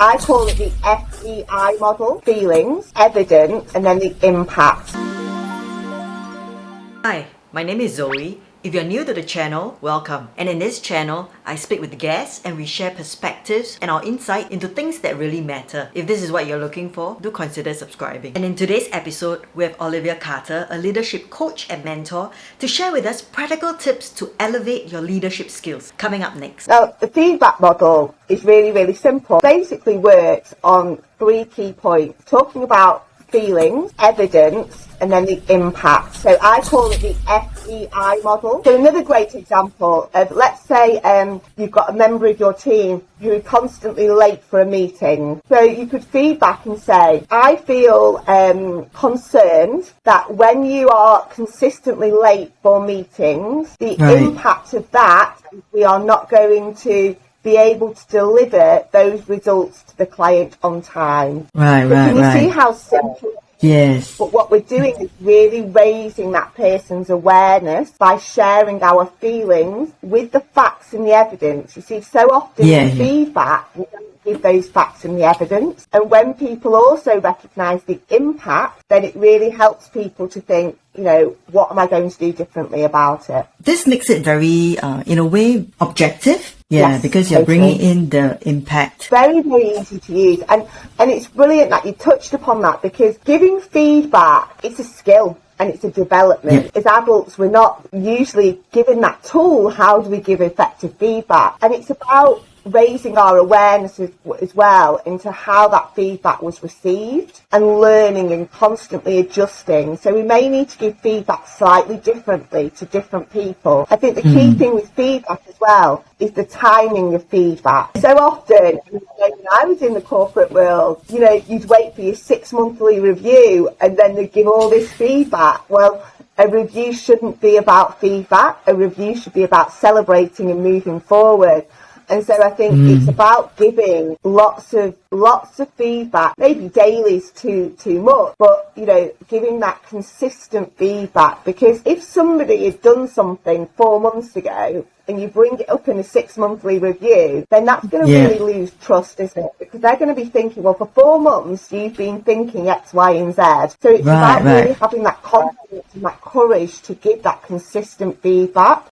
I call it the F.E.I model: feelings, evidence, and then the impact. Hi, my name is Zoe. If you're new to the channel, welcome. And in this channel, I speak with guests and we share perspectives and our insight into things that really matter. If this is what you're looking for, do consider subscribing. And in today's episode, we have Olivia Carter, a leadership coach and mentor, to share with us practical tips to elevate your leadership skills. Coming up next. Now, the feedback model is really simple. Basically works on 3 key points, talking about feelings, evidence, and then the impact. So I call it the F.E.I model. So another great example of, let's say you've got a member of your team who is constantly late for a meeting. So you could feedback and say, I feel concerned that when you are consistently late for meetings, the impact of that, we are not going to be able to deliver those results to the client on time. Can you see how simple? Yes. But what we're doing is really raising that person's awareness by sharing our feelings with the facts and the evidence. You see, so often in feedback, we don't give those facts and the evidence. And when people also recognise the impact, then it really helps people to think, you know, what am I going to do differently about it? This makes it very, in a way, objective. Yeah, yes, because you're bringing in the impact. Very easy to use. And it's brilliant that you touched upon that, because giving feedback, it's a skill and it's a development. As adults, we're not usually given that tool. How do we give effective feedback? And it's about raising our awareness as well into how that feedback was received and learning and constantly adjusting. So we may need to give feedback slightly differently to different people. I think the key thing with feedback as well is the timing of feedback. So often, when I was in the corporate world, you know, you'd wait for your 6-monthly review and then they'd give all this feedback. Well, a review shouldn't be about feedback. A review should be about celebrating and moving forward. And so I think it's about giving lots of feedback. Maybe daily is too much, but, you know, giving that consistent feedback. Because if somebody had done something 4 months ago and you bring it up in a 6-monthly review, then that's going to really lose trust, isn't it? Because they're going to be thinking, well, for 4 months you've been thinking X, Y, and Z. So it's about really having that confidence and that courage to give that consistent feedback.